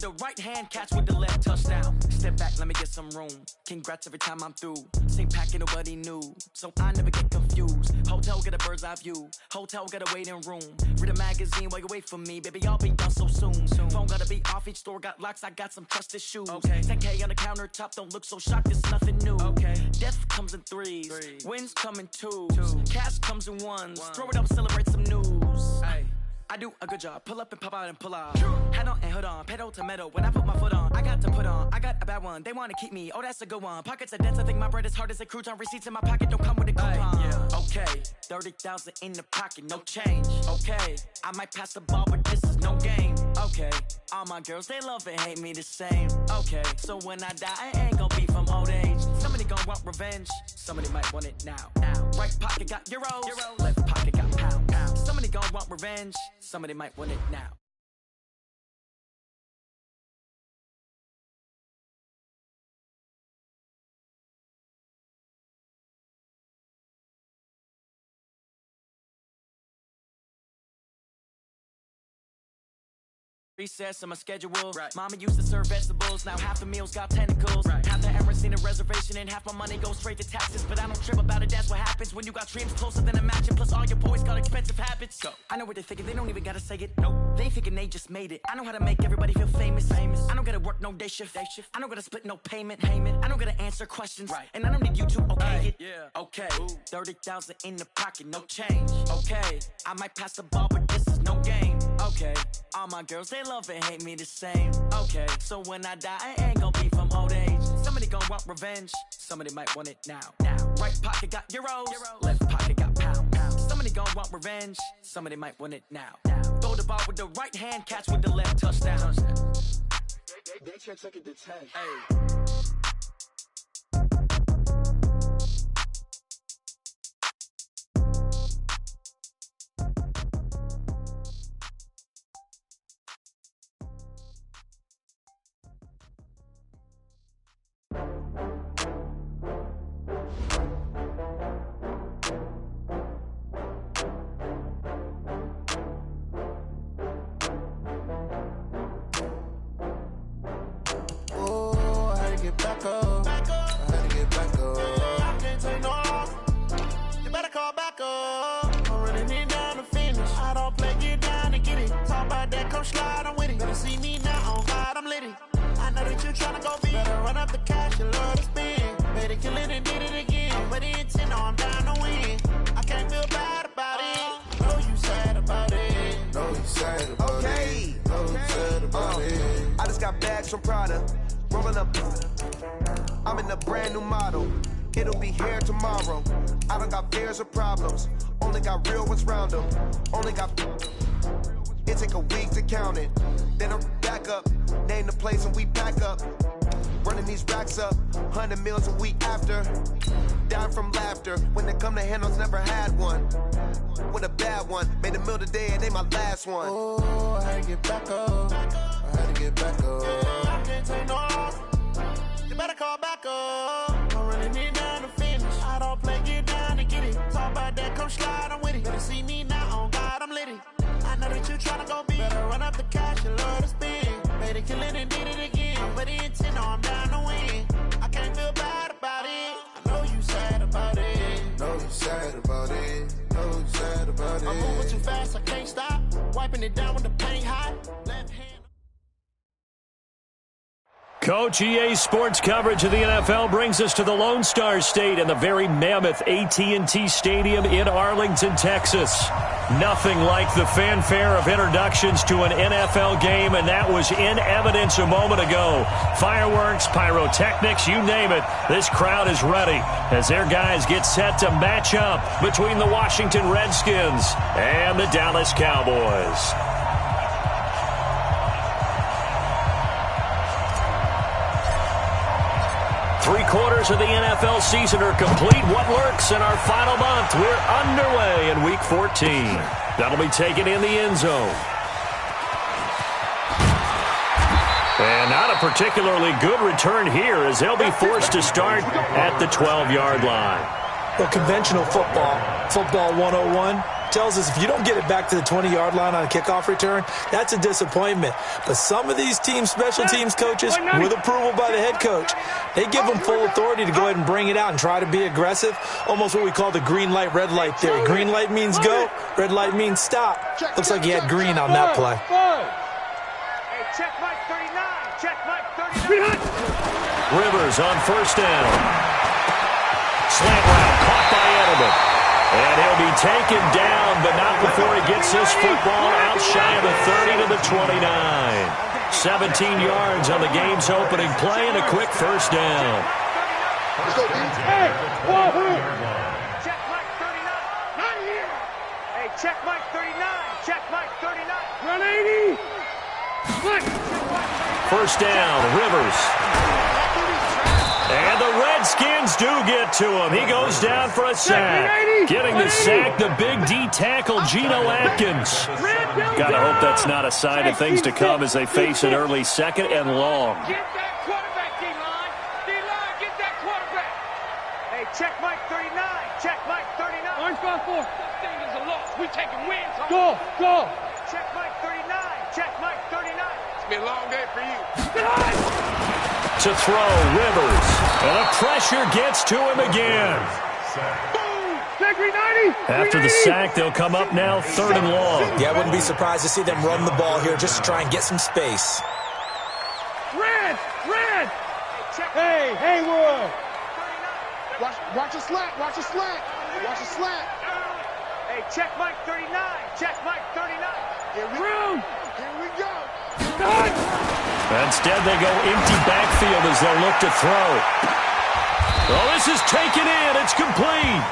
The right hand catch with the left touchdown. Step back, let me get some room. Congrats every time I'm through. Same packet, nobody knew, so I never get confused. Hotel, get a bird's eye view. Hotel, got a waiting room. Read a magazine while you wait for me. Baby, I'll be done so soon. Phone gotta be off, each store got locks. I got some trusted shoes. Okay. 10K on the countertop, don't look so shocked, it's nothing new. Okay. Death comes in threes. Wins come in twos. Cash comes in ones. Throw it up, celebrate some news. Ay. I do a good job, pull up and pop out and pull off. Head on and hood on, pedal to metal. When I put my foot on, I got to put on. I got a bad one, they wanna keep me, oh that's a good one. Pockets are dense, I think my bread is hard as a crouton. Receipts in my pocket, don't come with a coupon. Yeah. Okay, 30,000 in the pocket, no change. Okay, I might pass the ball, but this is no game. Okay, all my girls, they love and hate me the same. Okay, so when I die, I ain't gon' be from old age. Somebody gon' want revenge, somebody might want it now. Right pocket got euros, left pocket got pounds. Somebody gon' want revenge, somebody might want it now. Recess on my schedule. Right. Mama used to serve vegetables, now half the meals got tentacles. Right. Half the errands need a reservation and half my money goes straight to taxes. But I don't trip about it, that's what happens when you got dreams closer than a match. And plus all your boys got expensive habits. Go. I know what they're thinking, they don't even gotta say it. Nope. They thinking they just made it. I know how to make everybody feel famous. I don't gotta work no day shift. I don't gotta split no payment. I don't gotta answer questions. Right. And I don't need you to okay it. Yeah. Okay. 30,000 in the pocket, no change. Okay. I might pass the ball, but this is no game. Okay. All my girls, they love and hate me the same. Okay, so when I die, I ain't gon' be from old age. Somebody gon' want revenge, somebody might want it now. Right pocket got euros, left pocket got pounds. Somebody gon' want revenge, somebody might want it now. Throw the ball with the right hand, catch with the left touchdown. They check it to 10. Hey. Back up. I had to get back up. I can't take no loss. You better call back up. I'm running it down to finish. I don't play, get down and get it. Talk about that, come slide, I'm with it. Better see me now on God, I'm lit it. I know that you tryna go big. Better run up the cash, you love to spin. Better kill it and did it again. But the intent, no, I'm down to win. I can't feel bad about it. Know you sad about it. Know you sad about it. Know you sad about it. I just got bags from Prada. Rolling up, I'm in a brand new model. It'll be here tomorrow. I don't got fears or problems. Only got real ones round them. Only got. It take a week to count it. Then I'm back up. Name the place and we pack up. Running these racks up. 100 meals a week after. Down from laughter. When they come to handles, never had one. With a bad one. Made a meal today and they my last one. Oh, I had to get back up. I had to get back up. I can't take no loss. You better call back up. I'm running it down to finish. I don't play, get down and get it. Talk about that, come slide, I'm with it. Better see me now on God, I'm lit it. I know that you tryna go big. Better run up the cash, you love to spin. Better kill it and did it again. But the intent, no, I'm down to win. I can't feel bad about it. I know you sad about it. Know you sad about it. Know you sad about it. I'm moving too fast, I can't stop. Wiping it down with the paint hot. Left hand. Coach, EA Sports coverage of the NFL brings us to the Lone Star State and the very mammoth AT&T Stadium in Arlington, Texas. Nothing like the fanfare of introductions to an NFL game, and that was in evidence a moment ago. Fireworks, pyrotechnics, you name it. This crowd is ready as their guys get set to match up between the Washington Redskins and the Dallas Cowboys. Three-quarters of the NFL season are complete. What lurks in our final month? We're underway in Week 14. That'll be taken in the end zone. And not a particularly good return here as they'll be forced to start at the 12-yard line. Well, conventional football 101, tells us if you don't get it back to the 20-yard line on a kickoff return, that's a disappointment. But some of these special teams coaches, with approval by the head coach, they give them full authority to go ahead and bring it out and try to be aggressive, almost what we call the green light, red light theory. Green light means go, red light means stop. Looks like he had green on that play. Hey, check Mike 39. Check Mike 39. Rivers on first down. Slant route caught by Edelman. And he'll be taken down, but not before he gets this football out shy of the 30 to the 29. 17 yards on the game's opening play and a quick first down. Hey, whoa. Check Mike 39. Not here. Hey, check Mike 39. Check Mike 39. Run 80. First down, Rivers. And the Redskins do get to him. He goes down for a sack. Getting the sack, the big D tackle, Geno Atkins. Gotta hope that's not a sign of things to come as they face an early second and long. Get that quarterback, D-line. D-line, get that quarterback. Hey, check Mike 39. Check Mike 39. Orange gone for. This thing is a loss. We taking wins. Go. Check Mike 39. Check Mike 39. It's been a long day for you. To throw, Rivers. And the pressure gets to him again. After the sack, they'll come up now 3rd and long. Yeah, I wouldn't be surprised to see them run the ball here just to try and get some space. Red! Hey, Haywood! Watch a slant. Hey, check Mike 39. Check Mike 39. Here we go. Instead, they go empty backfield as they'll look to throw. Oh, this is taken in. It's complete.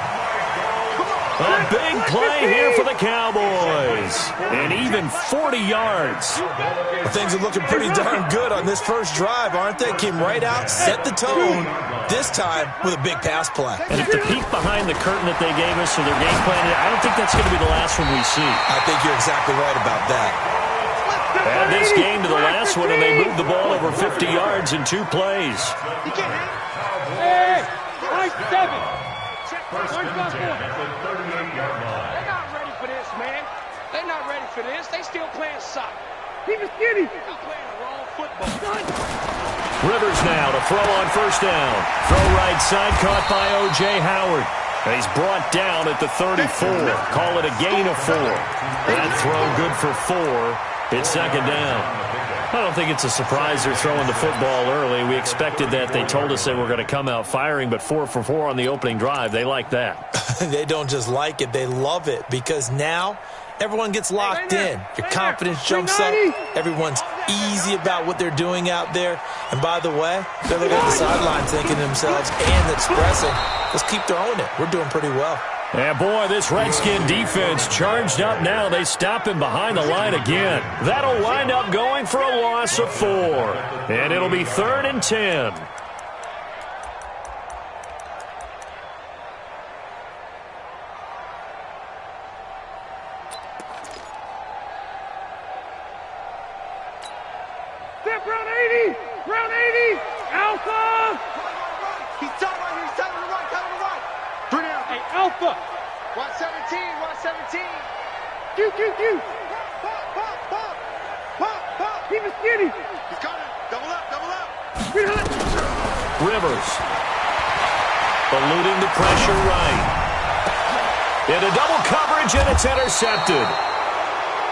A big play here for the Cowboys. And even 40 yards. Well, things are looking pretty darn good on this first drive, aren't they? Came right out, set the tone, this time with a big pass play. And if the peek behind the curtain that they gave us or their game plan, I don't think that's going to be the last one we see. I think you're exactly right about that. Add this game to the last one, and they moved the ball over 50 yards in 2 plays. Hey, Mike 7. They're not ready for this, man. They're not ready for this. They still playing soccer. Keep it skinny. They're playing the wrong football. Rivers now to throw on first down. Throw right side, caught by O.J. Howard. And he's brought down at the 34. Call it a gain of 4. That throw good for 4. It's 2nd down. I don't think it's a surprise they're throwing the football early. We expected that. They told us they were going to come out firing, but 4 for 4 on the opening drive. They like that. They don't just like it. They love it because now everyone gets locked in. Your confidence jumps up. Everyone's easy about what they're doing out there. And by the way, they're looking at the sideline thinking to themselves and expressing, let's keep throwing it. We're doing pretty well. And boy, this Redskin defense charged up now. They stop him behind the line again. That'll wind up going for a loss of 4. And it'll be 3rd and 10. Step round 80. Alpha. He's tight right here. He's tight on the right. 3 down. Hey, Alpha. 117. Q. Pop. Keep it skinny. He's coming. Double up. Rivers. Eluding the pressure right. Into double coverage, and it's intercepted.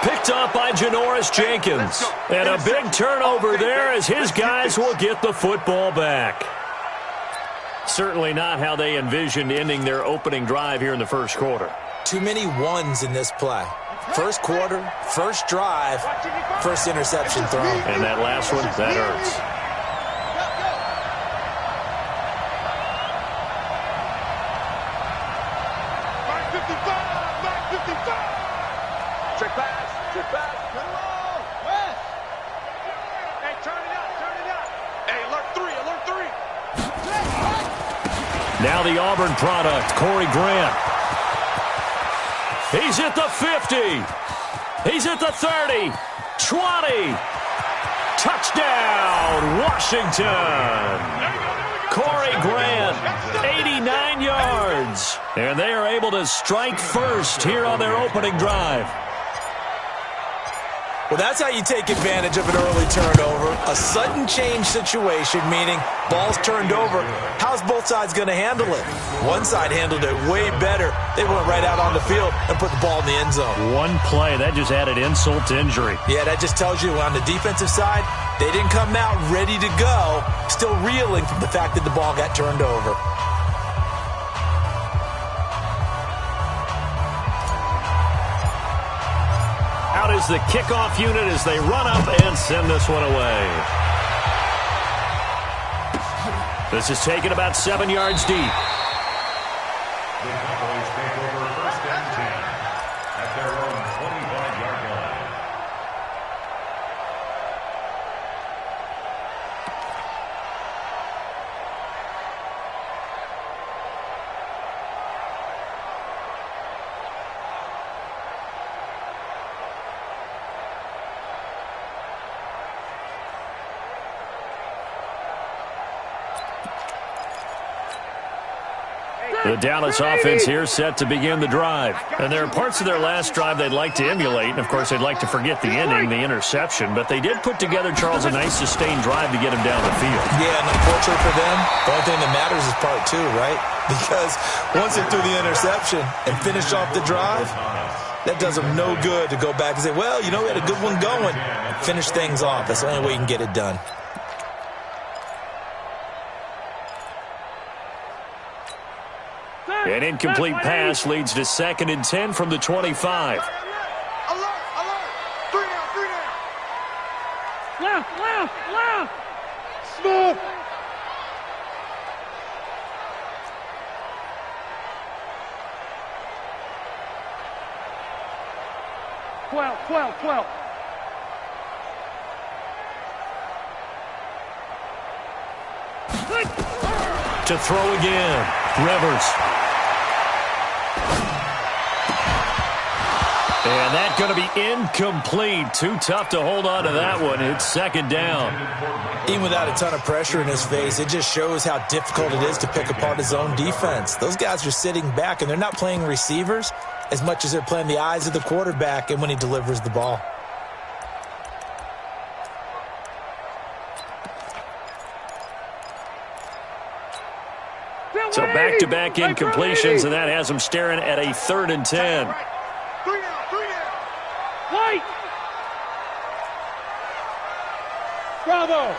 Picked up by Janoris Jenkins. And a big turnover there as his guys will get the football back. Certainly not how they envisioned ending their opening drive here in the first quarter. Too many ones in this play. First quarter, first drive, first interception thrown. And that last one, that hurts. Check pass. Hey, turn it up. Hey, alert 3. Now the Auburn product, Corey Grant. He's at the 50. He's at the 30. 20. Touchdown, Washington. Corey Grant, 89 yards. And they are able to strike first here on their opening drive. Well, that's how you take advantage of an early turnover. A sudden change situation, meaning ball's turned over. How's both sides going to handle it? One side handled it way better. They went right out on the field and put the ball in the end zone. One play, that just added insult to injury. Yeah, that just tells you on the defensive side, they didn't come out ready to go, still reeling from the fact that the ball got turned over. Out is the kickoff unit as they run up and send this one away. This is taken about 7 yards deep. The Cowboys take over first and 10 at their own 25-yard line. The Dallas offense here set to begin the drive. And there are parts of their last drive they'd like to emulate. And, of course, they'd like to forget the ending, the interception. But they did put together, Charles, a nice sustained drive to get him down the field. Yeah, and unfortunately for them, the only thing that matters is part two, right? Because once they threw the interception and finished off the drive, that does them no good to go back and say, well, you know, we had a good one going. Finish things off. That's the only way you can get it done. An incomplete pass leads to 2nd and 10 from the 25. Alert! 3 down! Left! Smooth! Twelve. To throw again, Rivers. And that's going to be incomplete. Too tough to hold on to that one. It's 2nd down. Even without a ton of pressure in his face, it just shows how difficult it is to pick apart his own defense. Those guys are sitting back, and they're not playing receivers as much as they're playing the eyes of the quarterback and when he delivers the ball. So back-to-back incompletions, and that has them staring at a 3rd and 10. 3 down! White! Bravo!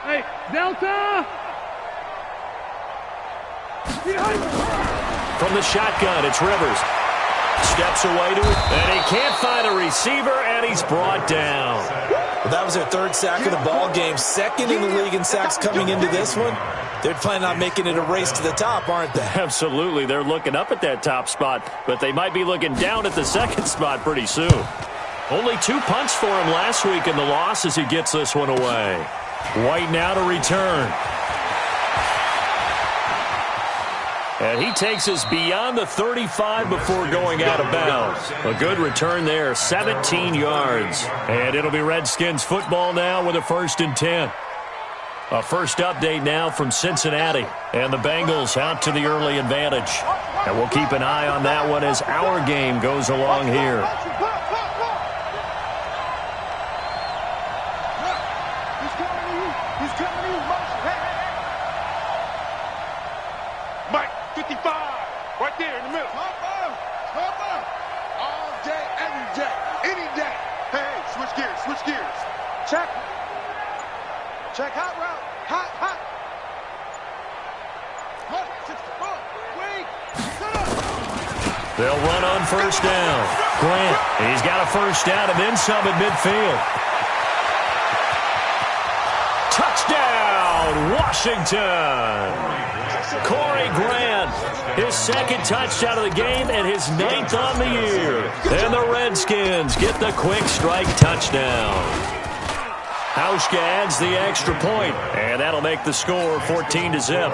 Hey, Delta! From the shotgun, it's Rivers. Steps away to it, and he can't find a receiver, and he's brought down. Well, that was their 3rd sack of the ball game. 2nd in the league in sacks coming into this one. They're planning on making it a race to the top, aren't they? Absolutely. They're looking up at that top spot, but they might be looking down at the 2nd spot pretty soon. Only 2 punts for him last week in the loss as he gets this one away. White now to return. And he takes us beyond the 35 before going out of bounds. A good return there, 17 yards. And it'll be Redskins football now with a 1st and 10. A first update now from Cincinnati. And the Bengals out to the early advantage. And we'll keep an eye on that one as our game goes along here. Mike, 55, right there in the middle. Pump. All day, every day, any day. Hey, switch gears. Check hot route. Hot. Wait. They'll run on 1st down. Grant, he's got a 1st down and then some at midfield. Touchdown, Washington. Corey Grant, his 2nd touchdown of the game and his 9th on the year. And the Redskins get the quick strike touchdown. Hauschka adds the extra point, and that'll make the score 14-0.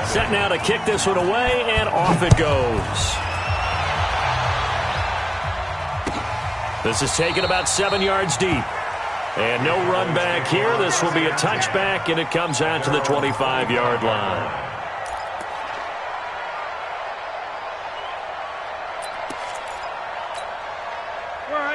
Set now to kick this one away, and off it goes. This is taken about 7 yards deep. And no run back here. This will be a touchback, and it comes out to the 25-yard line.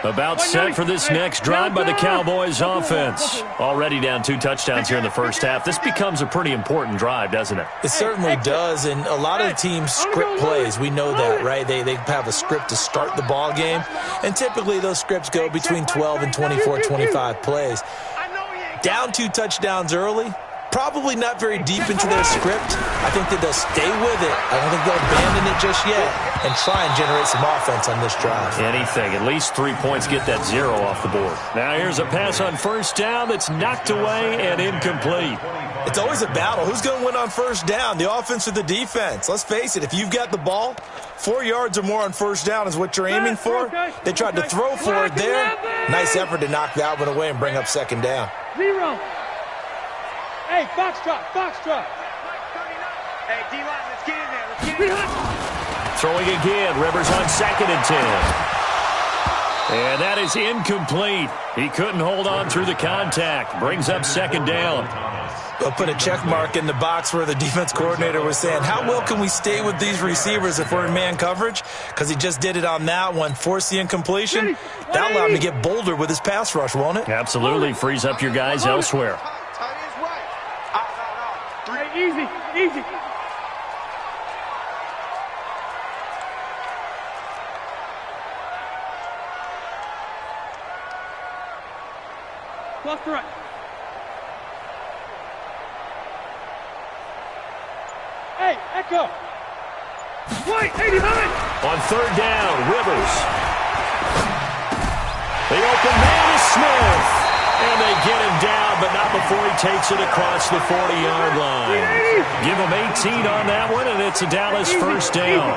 About set for this next drive by the Cowboys offense. Already down 2 touchdowns here in the first half. This becomes a pretty important drive, doesn't it? It certainly does, and a lot of the teams script plays. We know that, right? They have a script to start the ball game, and typically those scripts go between 12 and 24, 25 plays. Down 2 touchdowns early, probably not very deep into their script. I think that they'll stay with it. I don't think they'll abandon it just yet and try and generate some offense on this drive. Anything. At least 3 points, get that 0 off the board. Now here's a pass on first down that's knocked away and incomplete. It's always a battle. Who's going to win on first down, the offense or the defense? Let's face it, if you've got the ball, 4 yards or more on first down is what you're aiming for. They tried to throw for it there. Nice effort to knock that one away and bring up second down. 0. Hey, foxtrot, foxtrot. Hey, D-line, let's get in there. Let's get in there. Throwing again. Rivers on 2nd and 10. And that is incomplete. He couldn't hold on through the contact. Brings up second down. They'll put a check mark in the box where the defense coordinator was saying, how well can we stay with these receivers if we're in man coverage? Because he just did it on that one. Force the incompletion. That allowed him to get bolder with his pass rush, won't it? Absolutely. Frees up your guys elsewhere. Easy, easy. Left to right. Hey, Echo. White, 89. On third down, Rivers. The open man is Smith. And they get him down, but not before he takes it across the 40-yard line. Give him 18 on that one, and it's a Dallas first down.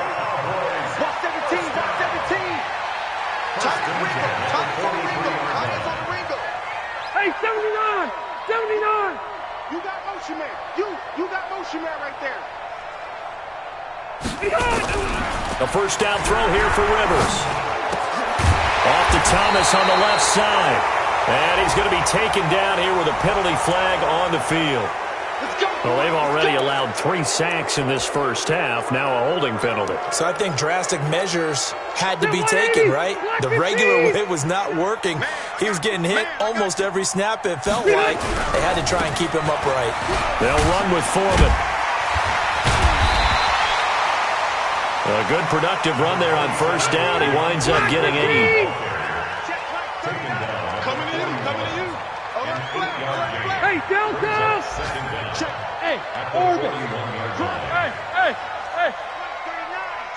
Box 17, box 17. Hey, 79, 79. You got motion man. You got motion man right there. A first down throw here for Rivers. Off to Thomas on the left side. And he's going to be taken down here with a penalty flag on the field. Well, they've already allowed 3 sacks in this first half. Now a holding penalty. So I think drastic measures had to be taken, right? The regular way was not working. He was getting hit almost every snap, it felt like. They had to try and keep him upright. They'll run with Foreman. A good productive run there on first down. He winds up getting 8. Hey, Delta! Hey, Orbit! Hey!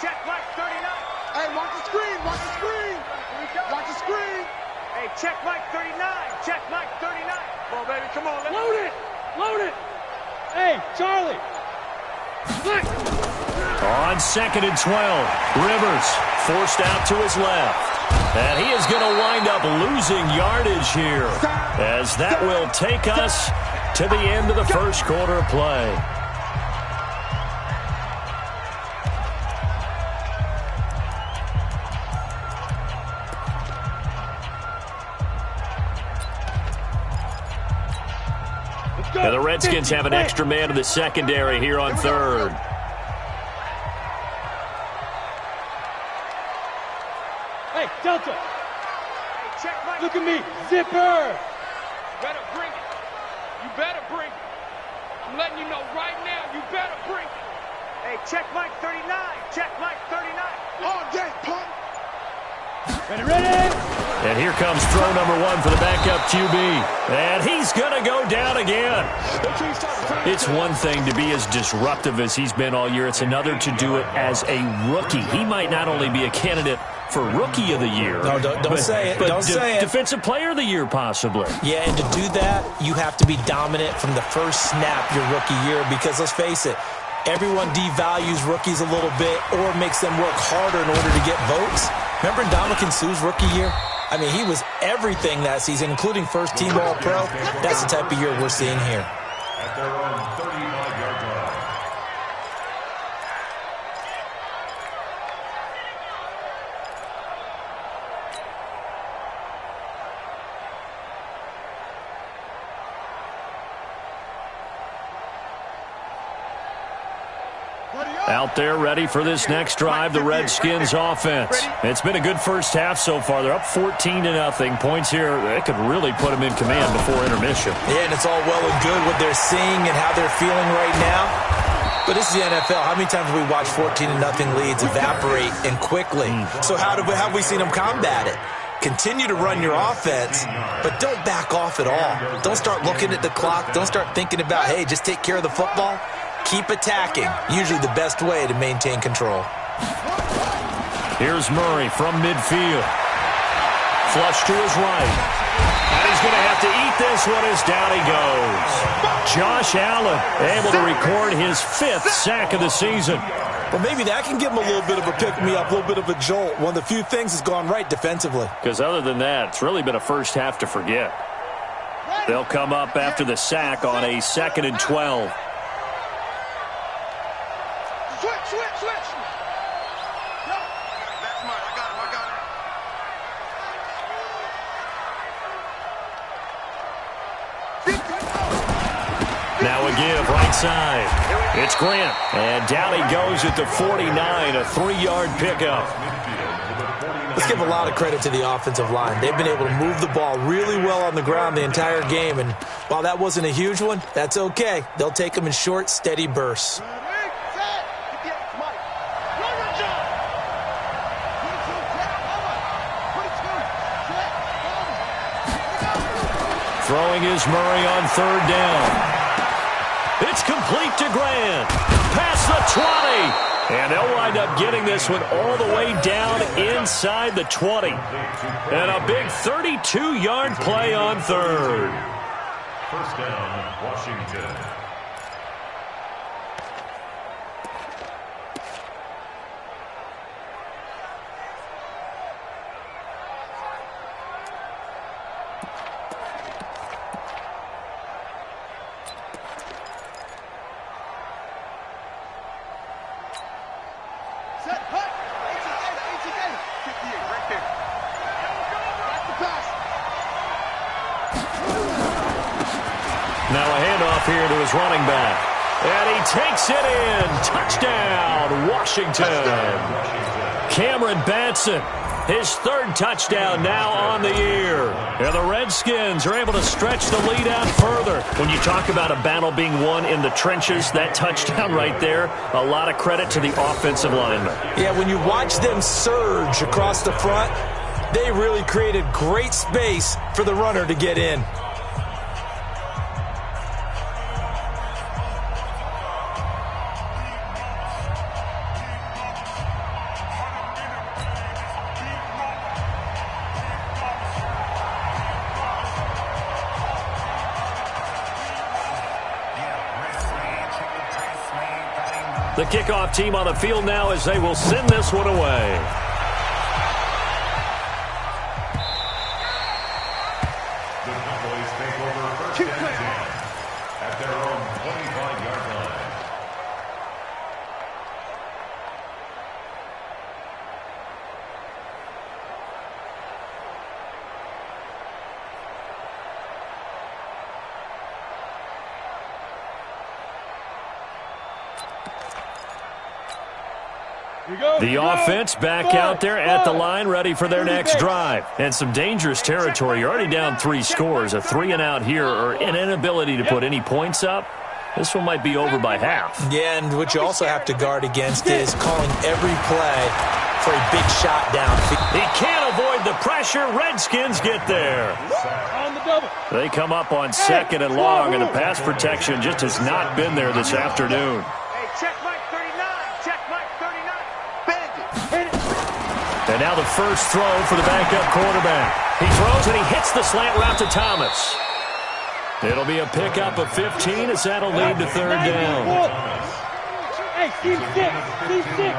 Check Mike 39! Hey, watch the screen! Watch the screen! Watch the screen! Hey, check Mike 39! Check Mike 39! Come on, baby, come on. Load it! Load it! Hey, Charlie! Mike! On 2nd and 12, Rivers forced out to his left. And he is going to wind up losing yardage here, as that will take us to the end of the first quarter of play. Now the Redskins have an extra man in the secondary here on third. Hey, Delta. Look at me. Zipper. You better bring it. You better bring it. I'm letting you know right now, you better bring it. Hey, check Mike 39. Check Mike 39. All day, punk. Ready, ready. And here comes throw number 1 for the backup QB. And he's going to go down again. It's one thing to be as disruptive as he's been all year. It's another to do it as a rookie. He might not only be a candidate for Rookie of the Year. No, don't say it. Don't say it. Defensive Player of the Year, possibly. Yeah, and to do that, you have to be dominant from the first snap your rookie year, because let's face it, everyone devalues rookies a little bit or makes them work harder in order to get votes. Remember Ndamukong Suh's rookie year? I mean, he was everything that season, including first-team All-Pro. That's the type of year we're seeing here. At their own 35-yard line. Out there ready for this next drive, the Redskins offense. It's been a good first half so far. They're up 14-0. Points here, that could really put them in command before intermission. Yeah, and it's all well and good what they're seeing and how they're feeling right now. But this is the NFL. How many times have we watched 14-0 leads evaporate and quickly? So how have we seen them combat it? Continue to run your offense, but don't back off at all. Don't start looking at the clock. Don't start thinking about, hey, just take care of the football. Keep attacking. Usually the best way to maintain control. Here's Murray from midfield. Flush to his right. And he's going to have to eat this one as down he goes. Josh Allen able to record his 5th sack of the season. Well, maybe that can give him a little bit of a pick-me-up, a little bit of a jolt. One of the few things has gone right defensively. Because other than that, it's really been a first half to forget. They'll come up after the sack on a 2nd and 12. Switch. That's mine. I got him. Now a give right side. It's Grant. And down he goes at the 49, a 3-yard pickup. Let's give a lot of credit to the offensive line. They've been able to move the ball really well on the ground the entire game. And while that wasn't a huge one, that's okay. They'll take them in short, steady bursts. Throwing is Murray on 3rd down. It's complete to Grant. Past the 20. And they'll wind up getting this one all the way down inside the 20. And a big 32-yard play on 3rd. First down, Washington. Now a handoff here to his running back. And he takes it in. Touchdown, Washington. Cameron Batson, his 3rd touchdown now on the year. And the Redskins are able to stretch the lead out further. When you talk about a battle being won in the trenches, that touchdown right there, a lot of credit to the offensive linemen. Yeah, when you watch them surge across the front, they really created great space for the runner to get in. The kickoff team on the field now as they will send this one away. The Cowboys take over 1st and 10 at their own 25-yard line. The offense back out there at the line, ready for their next drive. And some dangerous territory. You're already down 3 scores. A 3-and-out here or an inability to put any points up. This one might be over by half. Yeah, and what you also have to guard against is calling every play for a big shot downfield. He can't avoid the pressure. Redskins get there. On the double. They come up on 2nd and long, and the pass protection just has not been there this afternoon. Hey, check Mike 39. Check Mike 39. Bend it. And now the first throw for the backup quarterback. He throws and he hits the slant route to Thomas. It'll be a pickup of 15 as that'll lead to 3rd down. Hey, Steve 6. Steve 6.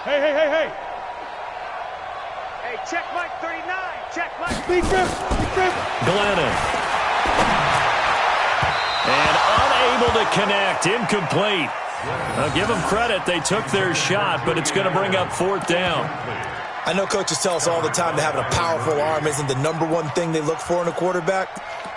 Hey. Hey, check Mike 39. Check Mike. Big grip. Glennon. And unable to connect. Incomplete. Now give them credit. They took their shot, but it's going to bring up 4th down. I know coaches tell us all the time that having a powerful arm isn't the #1 thing they look for in a quarterback.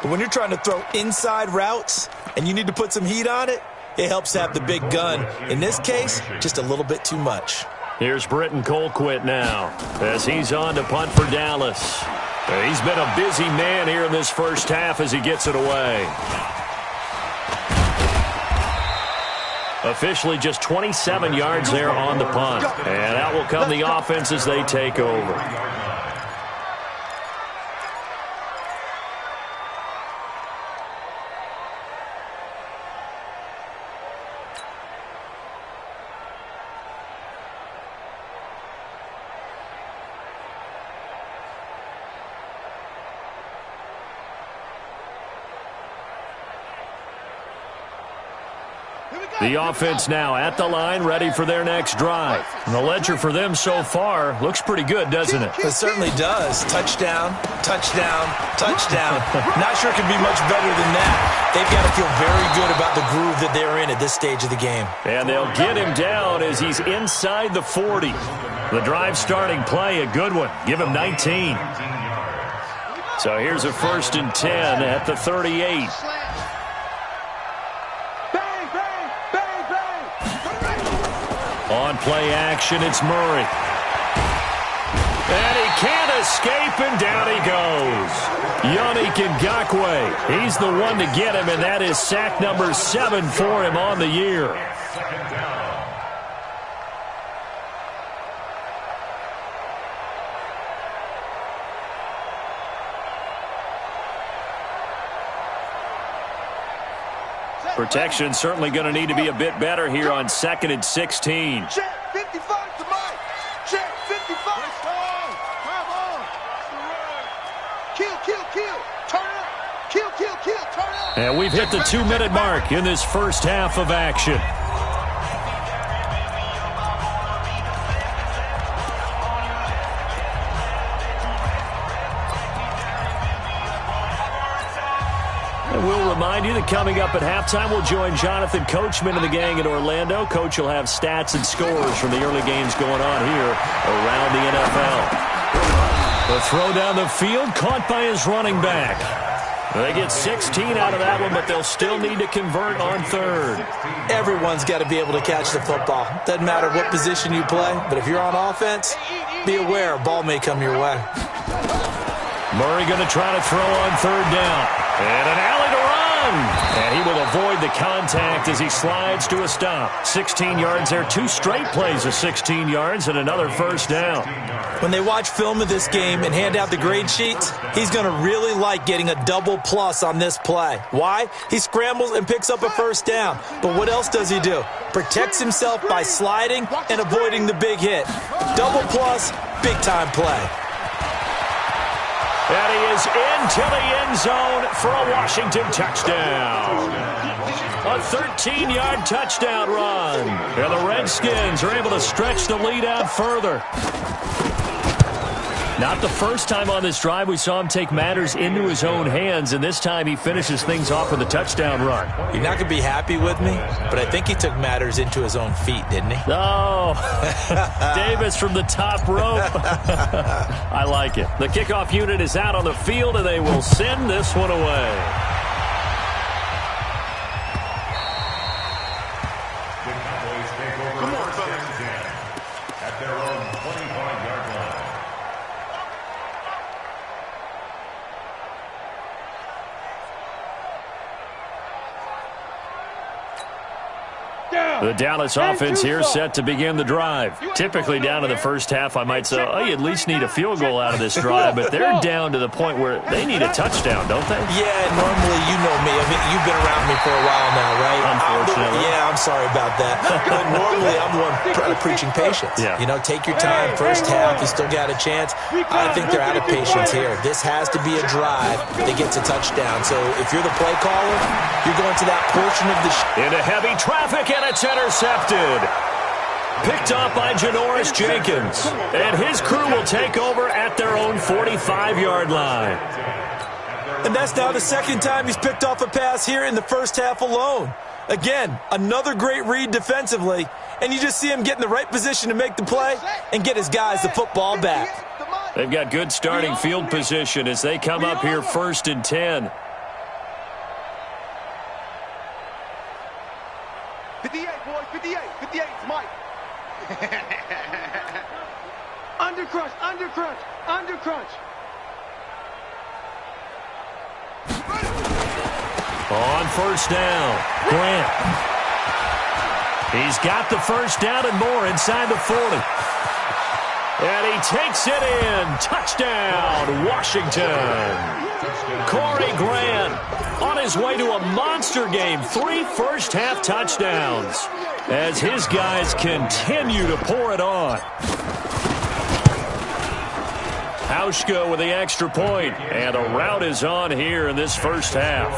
But when you're trying to throw inside routes and you need to put some heat on it, it helps to have the big gun. In this case, just a little bit too much. Here's Britton Colquitt now as he's on to punt for Dallas. He's been a busy man here in this first half as he gets it away. Officially just 27 yards there on the punt. And out will come the offense as they take over. The offense now at the line, ready for their next drive. And the ledger for them so far looks pretty good, doesn't it? It certainly does. Touchdown, touchdown, touchdown. Not sure it could be much better than that. They've got to feel very good about the groove that they're in at this stage of the game. And they'll get him down as he's inside the 40. The drive starting play, a good one. Give him 19. So here's a 1st and 10 at the 38. On play action, it's Murray. And he can't escape, and down he goes. Yannick Ngakoue, he's the one to get him, and that is sack number 7 for him on the year. Protection certainly going to need to be a bit better here on 2nd and 16. Check 55 to Mike. Check 55. Come on. Kill. Turn up. Kill. Turn up. And we've hit the 2-minute mark in this first half of action. We'll remind you that coming up at halftime, we'll join Jonathan Coachman and the gang in Orlando. Coach will have stats and scores from the early games going on here around the NFL. The throw down the field, caught by his running back. They get 16 out of that one, but they'll still need to convert on 3rd. Everyone's got to be able to catch the football. Doesn't matter what position you play, but if you're on offense, be aware a ball may come your way. Murray going to try to throw on 3rd down. And an alley to run. And he will avoid the contact as he slides to a stop. 16 yards there. 2 straight plays of 16 yards and another 1st down. When they watch film of this game and hand out the grade sheets, he's going to really like getting a double plus on this play. Why? He scrambles and picks up a 1st down. But what else does he do? Protects himself by sliding and avoiding the big hit. Double plus, big-time play. And he is into the end zone for a Washington touchdown. A 13-yard touchdown run. And the Redskins are able to stretch the lead out further. Not the first time on this drive we saw him take matters into his own hands, and this time he finishes things off with a touchdown run. You're not going to be happy with me, but I think he took matters into his own feet, didn't he? Oh, Davis from the top rope. I like it. The kickoff unit is out on the field, and they will send this one away. The Dallas offense here set to begin the drive. Typically down in the first half, I might say, oh, you at least need a field goal out of this drive, but they're down to the point where they need a touchdown, don't they? Yeah, normally, you know me. I mean, you've been around me for a while now, right? Unfortunately. I'm sorry about that. But normally, I'm the one preaching patience. Yeah. You know, take your time. First half, you still got a chance. I think they're out of patience here. This has to be a drive that gets a touchdown. So if you're the play caller, you're going to that portion of the into heavy traffic, and it's intercepted. Picked up by Janoris Jenkins. And his crew will take over at their own 45-yard line. And that's now the second time he's picked off a pass here in the first half alone. Again, another great read defensively, and you just see him get in the right position to make the play and get his guys the football back. They've got good starting field position as they come up here 1st and 10. 58, boys, 58, 58, it's Mike. Undercrunch, undercrunch, undercrunch. On 1st down, Grant. He's got the 1st down and more inside the 40. And he takes it in. Touchdown, Washington. Corey Grant on his way to a monster game. 3 first-half touchdowns as his guys continue to pour it on. Hauschka with the extra point, and a rout is on here in this first half.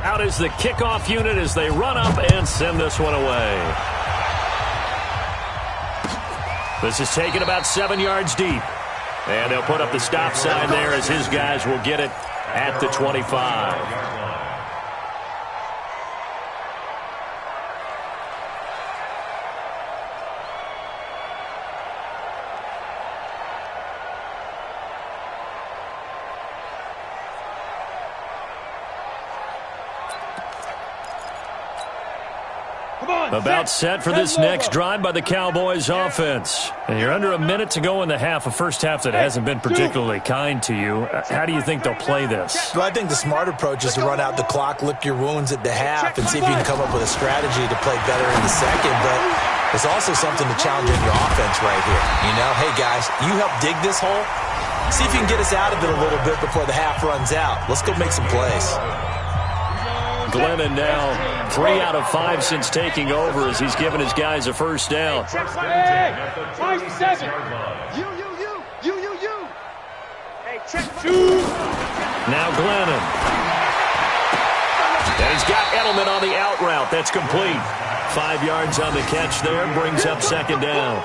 Out is the kickoff unit as they run up and send this one away. This is taken about 7 yards deep. And they'll put up the stop sign there as his guys will get it at the 25. About set for this next drive by the Cowboys offense. And you're under a minute to go in the half, a first half that hasn't been particularly kind to you. How do you think they'll play this? Well, I think the smart approach is to run out the clock, lick your wounds at the half, and see if you can come up with a strategy to play better in the second. But there's also something to challenge in your offense right here. You know, hey, guys, you help dig this hole. See if you can get us out of it a little bit before the half runs out. Let's go make some plays. Glennon now 3 out of 5 since taking over as he's given his guys a first down. Hey, 7. You. Hey, check. Now Glennon. And he's got Edelman on the out route. That's complete. 5 yards on the catch there. Brings up 2nd down.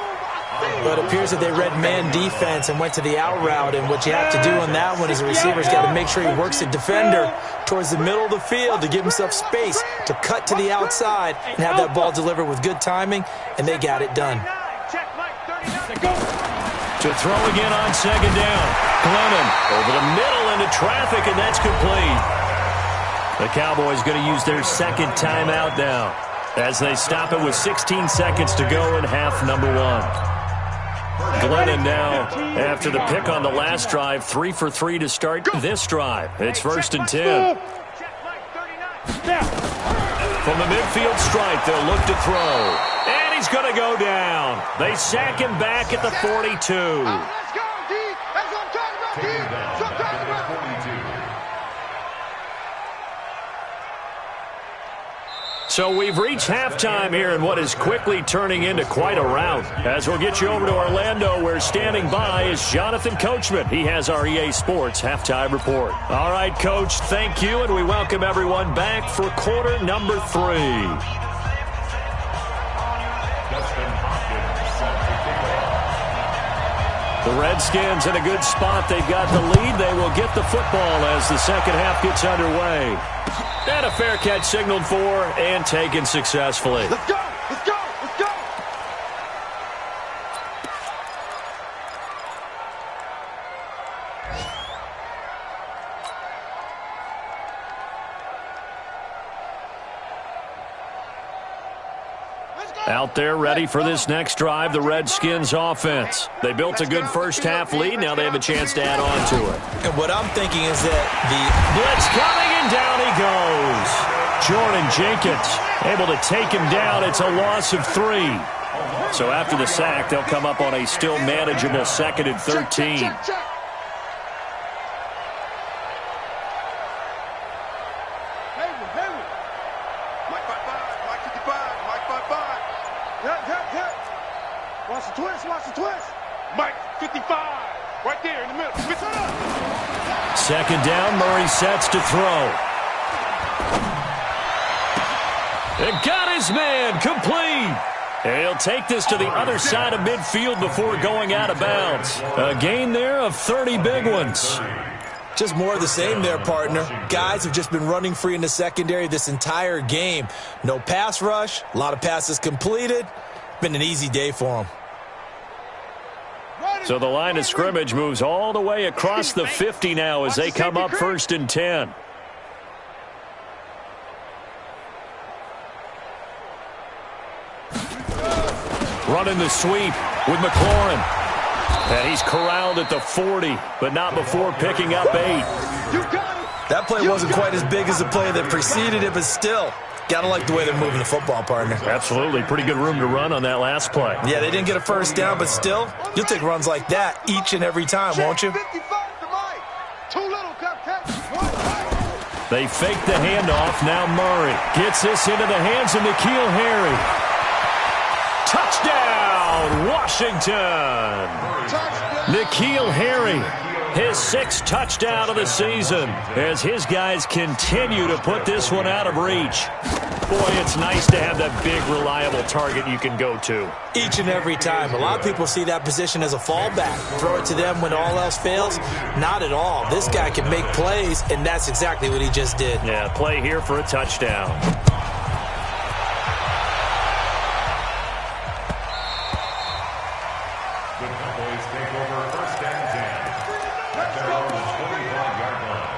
But it appears that they read man defense and went to the out route. And what you have to do on that one is the receiver's got to make sure he works the defender towards the middle of the field to give himself space to cut to the outside and have that ball delivered with good timing, and they got it done. To throw again on 2nd down. Glennon over the middle into traffic, and that's complete. The Cowboys going to use their 2nd timeout now as they stop it with 16 seconds to go in half number 1. Glennon now, after the pick on the last drive, 3 for 3 to start this drive. It's 1st and 10. From the midfield stripe, they'll look to throw. And he's going to go down. They sack him back at the 42. Let's go, D. That's what I'm talking about, D. That's what I'm talking about. So we've reached halftime here in what is quickly turning into quite a rout. As we'll get you over to Orlando, where standing by is Jonathan Coachman. He has our EA Sports halftime report. All right, Coach, thank you, and we welcome everyone back for quarter number 3. The Redskins in a good spot. They've got the lead. They will get the football as the second half gets underway. And a fair catch signaled for and taken successfully. Let's go! Let's go! Let's go! Out there ready for this next drive, the Redskins offense. They built a good first half lead. Now they have a chance to add on to it. And what I'm thinking is that the blitz coming, and down he goes. Jordan Jenkins able to take him down. It's a loss of 3. So after the sack, they'll come up on a still manageable 2nd and 13. Watch the twist. Mike, 55. Right there in the middle. Mix it up. 2nd down, Murray sets to throw. And got his man, complete. And he'll take this to the other side of midfield before going out of bounds. A gain there of 30 big ones. Just more of the same there, partner. Guys have just been running free in the secondary this entire game. No pass rush, a lot of passes completed. Been an easy day for them. So the line of scrimmage moves all the way across the 50 now as they come up 1st and 10. Running the sweep with McLaurin. And he's corralled at the 40, but not before picking up 8. That play wasn't quite as big as the play that preceded it, but still, gotta like the way they're moving the football, partner. Absolutely. Pretty good room to run on that last play. Yeah, they didn't get a first down, but still, you'll take runs like that each and every time, won't you? They fake the handoff. Now Murray gets this into the hands of N'Keal Harry. Touchdown, Washington. N'Keal Harry, his 6th touchdown of the season as his guys continue to put this one out of reach. Boy, it's nice to have that big, reliable target you can go to. Each and every time. A lot of people see that position as a fallback. Throw it to them when all else fails. Not at all. This guy can make plays, and that's exactly what he just did. Yeah, play here for a touchdown. The Cowboys take over 1st and 10 at their own 25-yard line.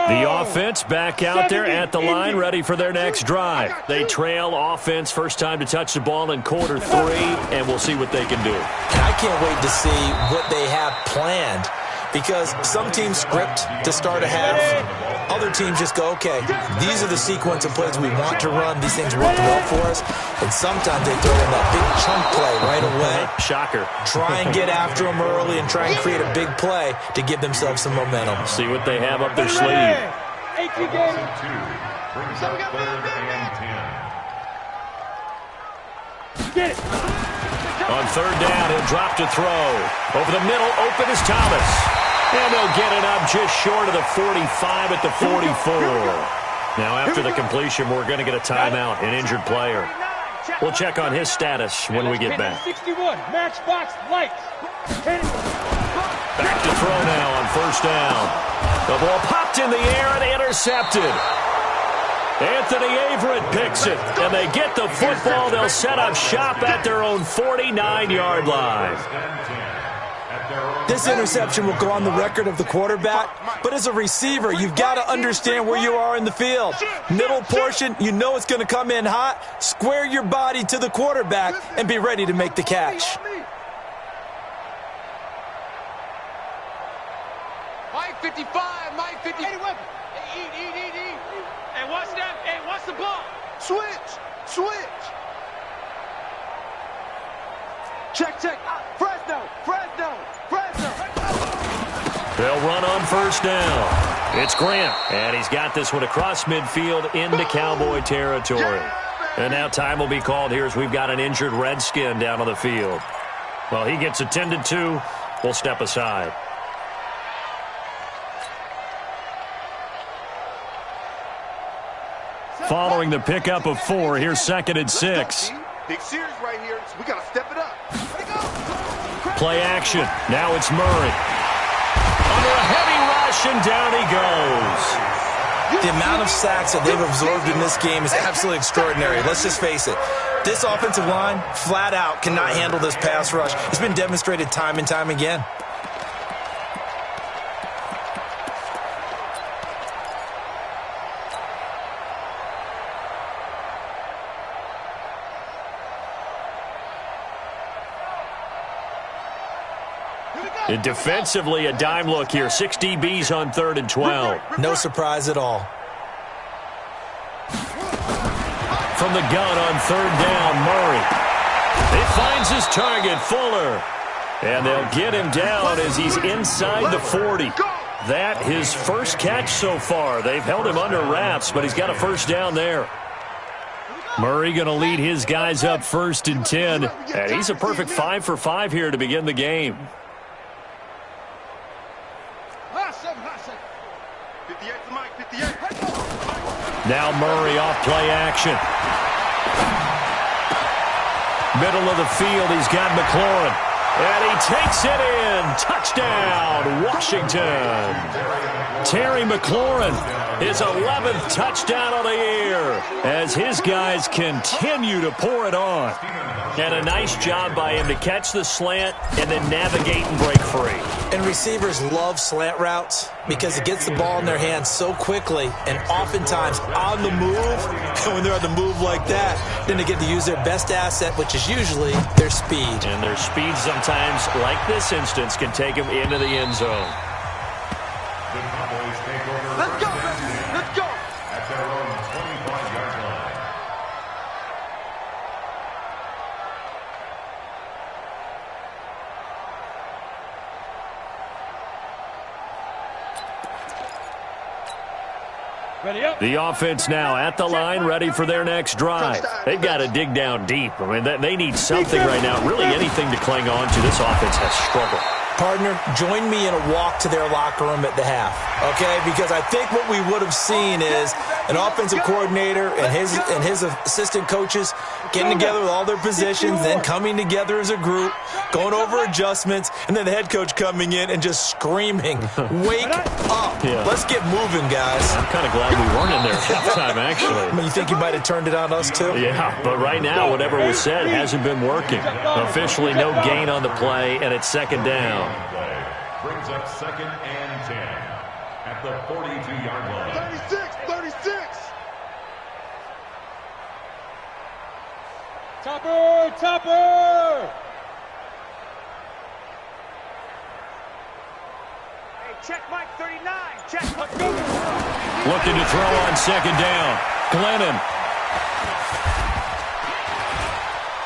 The offense back out there at the line, ready for their next drive. They trail offense, first time to touch the ball in quarter 3, and we'll see what they can do. I can't wait to see what they have planned, because some teams script to start a half. Other teams just go, okay, these are the sequence of plays we want to run. These things work well for us. And sometimes they throw in that big chunk play right away. Shocker. Try and get after them early and try and create a big play to give themselves some momentum. See what they have up their sleeve. Brings up 3rd and 10. Get it. On 3rd down, he'll drop to throw. Over the middle, open is Thomas. And they'll get it up just short of the 45 at the 44. Now after the completion, we're going to get a timeout, an injured player. We'll check on his status when we get back. 61, matchbox lights. Back to throw now on 1st down. The ball popped in the air and intercepted. Anthony Averett picks it, and they get the football. They'll set up shop at their own 49-yard line. This interception will go on the record of the quarterback, but as a receiver, you've got to understand where you are in the field. Middle portion, you know it's going to come in hot. Square your body to the quarterback and be ready to make the catch. Mike 55, Mike 50. Hey, eat. Hey, watch that. Hey, watch the ball. Switch. Check. Fresno. They'll run on 1st down. It's Grant, and he's got this one across midfield into Cowboy territory. And now time will be called here as we've got an injured Redskin down on the field. Well, he gets attended to. We'll step aside. Following the pickup of 4, here's 2nd and 6. Big series right here. So we got to step it up. Play action. Now it's Murray. Under a heavy rush, and down he goes. The amount of sacks that they've absorbed in this game is absolutely extraordinary. Let's just face it. This offensive line, flat out, cannot handle this pass rush. It's been demonstrated time and time again. And defensively, a dime look here. 6 DBs on 3rd and 12. No surprise at all. From the gun on 3rd down, Murray. He finds his target, Fuller. And they'll get him down as he's inside the 40. That his first catch so far. They've held him under wraps, but he's got a 1st down there. Murray going to lead his guys up 1st and 10. And he's a perfect 5 for 5 here to begin the game. Last seven. 58 to Mike, 58. Now Murray off play action. Middle of the field, he's got McLaurin. And he takes it in. Touchdown, Washington. Terry McLaurin, his 11th touchdown of the year as his guys continue to pour it on. And a nice job by him to catch the slant and then navigate and break free. And receivers love slant routes because it gets the ball in their hands so quickly and oftentimes on the move. And when they're on the move like that, then they get to use their best asset, which is usually their speed. And their speed sometimes, like this instance, can take them into the end zone. Let's go, let's go. At their own 25-yard line. Ready up. The offense now at the line, ready for their next drive. They've got to dig down deep. I mean, they need something right now, really anything to cling on to. This offense has struggled. Partner, join me in a walk to their locker room at the half, okay? Because I think what we would have seen is an offensive coordinator and his assistant coaches getting together with all their positions, then coming together as a group, going over adjustments, and then the head coach coming in and just screaming, "Wake up. Yeah. Let's get moving, guys." I'm kind of glad we weren't in there at halftime, actually. I mean, you think you might have turned it on us, too? Yeah, but right now, whatever was said hasn't been working. Officially, no gain on the play, and it's second down. Play brings up 2nd and 10 at the 42-yard line. 36. Topper. Hey, check Mike 39. Check. Let's go. Looking to throw on second down. Glennon.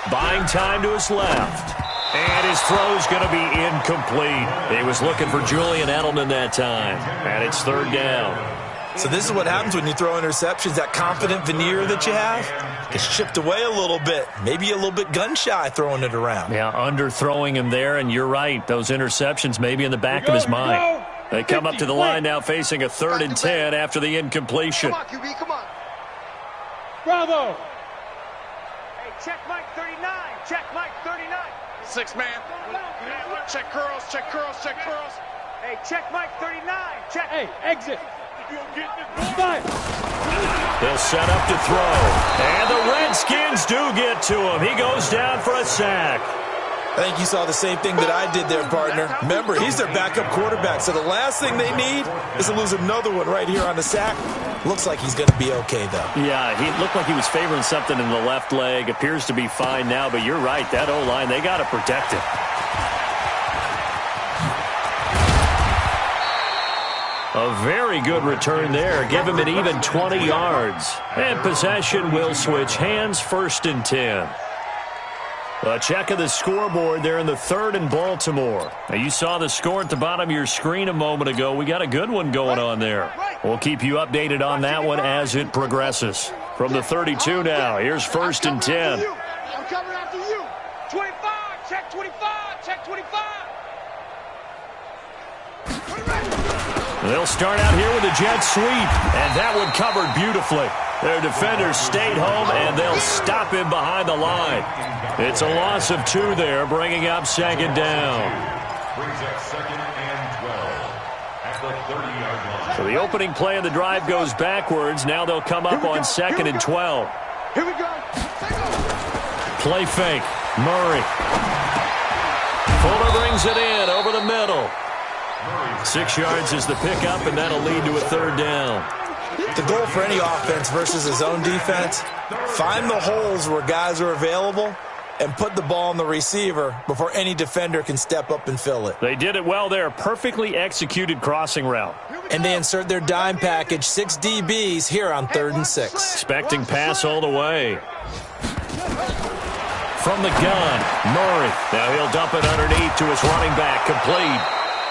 Buying time to his left. And his throw's going to be incomplete. He was looking for Julian Edelman that time. And it's third down. So this is what happens when you throw interceptions. That confident veneer that you have gets chipped away a little bit. Maybe a little bit gun-shy throwing it around. Yeah, underthrowing him there, and you're right. Those interceptions may be in the back of his mind. They come up to the line now facing a 3rd and 10 after the incompletion. Come on, QB, come on. Bravo. Hey, check Mike 39. Check Mike 39. 6-man. Check curls. Hey, check Mike 39. Check. Hey, exit. Fine. They'll set up to throw. And the Redskins do get to him. He goes down for a sack. I think you saw the same thing that I did there, partner. Remember, he's their backup quarterback, so the last thing they need is to lose another one right here on the sack. Looks like he's going to be okay, though. Yeah, he looked like he was favoring something in the left leg. Appears to be fine now, but you're right. That O-line, they got to protect it. A very good return there. Give him an even 20 yards. And possession will switch hands, 1st and 10. A check of the scoreboard there in the 3rd and Baltimore. Now, you saw the score at the bottom of your screen a moment ago. We got a good one going on there. We'll keep you updated on that one as it progresses. From the 32 now, here's 1st and 10. I'm coming after you. 25. Check 25. Check 25. They'll start out here with a jet sweep, and that one covered beautifully. Their defenders stayed home, and they'll stop him behind the line. It's a loss of 2 there, bringing up second down. Brings up 2nd and 12 at the 30-yard line. So the opening play of the drive goes backwards. Now they'll come up on 2nd and 12. Here we go. Play fake. Murray. Fuller brings it in over the middle. 6 yards is the pickup, and that'll lead to a 3rd down. The goal for any offense versus his own defense, find the holes where guys are available and put the ball on the receiver before any defender can step up and fill it. They did it well there. Perfectly executed crossing route. And they insert their dime package, 6 DBs here on 3rd and 6. Expecting pass all the way. From the gun, Murray. Now he'll dump it underneath to his running back, complete.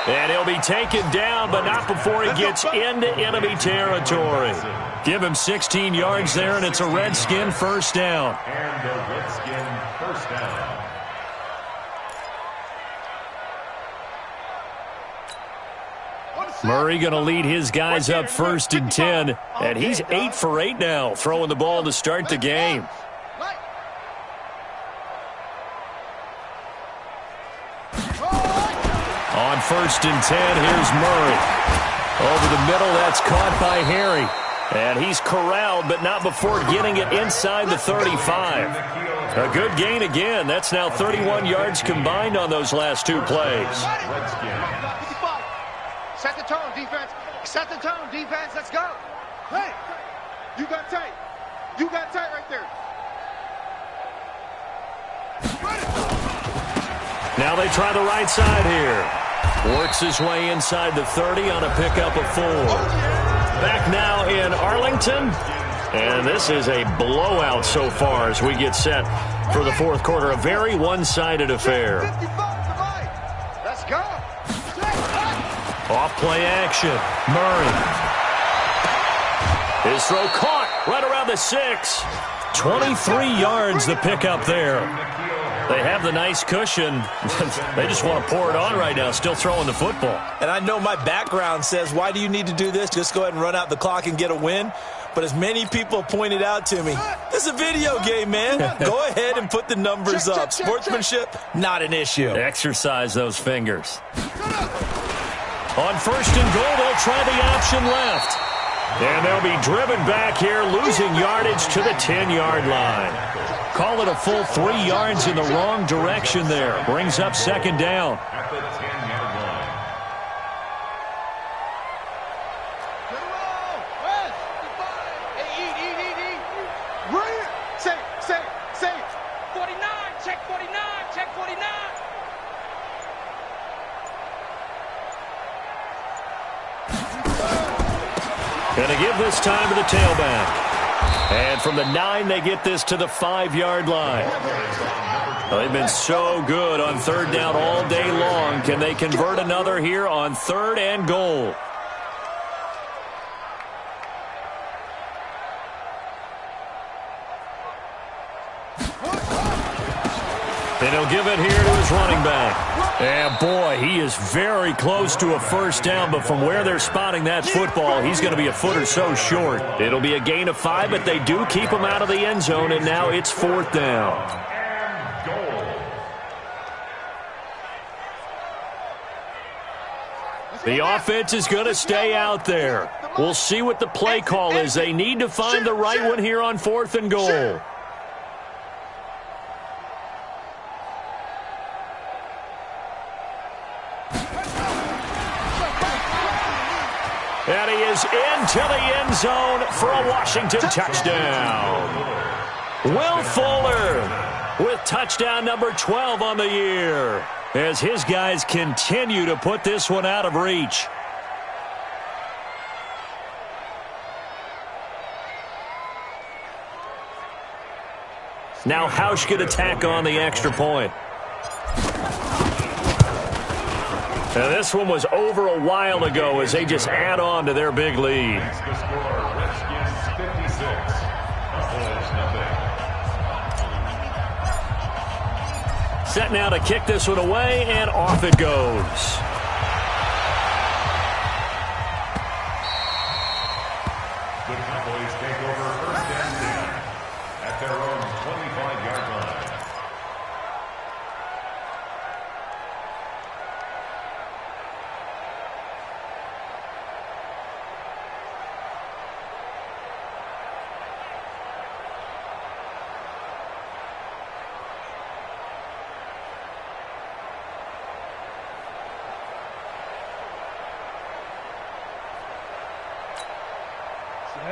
And he'll be taken down, but not before he gets into enemy territory. Give him 16 yards there, and it's a Redskin 1st down. And a Redskin 1st down. Murray going to lead his guys up 1st and 10, and he's 8 for 8 now, throwing the ball to start the game. On 1st and 10, here's Murray. Over the middle, that's caught by Harry. And he's corralled, but not before getting it inside the 35. A good gain again. That's now 31 yards combined on those last 2 plays. Set the tone, defense. Set the tone, defense. Let's go. Hey, you got tight. You got tight right there. Now they try the right side here. Works his way inside the 30 on a pickup of 4. Back now in Arlington. And this is a blowout so far as we get set for the 4th quarter. A very one-sided affair. Let's go. Off play action. Murray. His throw caught right around the 6. 23 yards the pickup there. They have the nice cushion. They just want to pour it on right now, still throwing the football. And I know my background says, why do you need to do this? Just go ahead and run out the clock and get a win. But as many people pointed out to me, this is a video game, man. Go ahead and put the numbers up. Sportsmanship, not an issue. Exercise those fingers. On 1st and goal, they'll try the option left. And they'll be driven back here, losing yardage to the 10-yard line. Call it a full 3 yards in the wrong direction there. Brings up 2nd down. At the 10-yard line. Say. 49, check 49, check 49. Going to give this time to the tailback. And from the 9, they get this to the 5-yard line. They've been so good on 3rd down all day long. Can they convert another here on 3rd and goal? And he'll give it here to his running back. And boy, he is very close to a 1st down, but from where they're spotting that football, he's going to be a foot or so short. It'll be a gain of 5, but they do keep him out of the end zone, and now it's 4th down. And goal. The offense is going to stay out there. We'll see what the play call is. They need to find the right one here on 4th and goal. And he is into the end zone for a Washington touchdown. Will Fuller with touchdown number 12 on the year as his guys continue to put this one out of reach. Now Hausch could attack on the extra point. Now this one was over a while ago as they just add on to their big lead. The score, Redskins 56, Cowboys nothing. Set now to kick this one away, and off it goes. The Cowboys take over 1st and 10 at their own 25-yard line.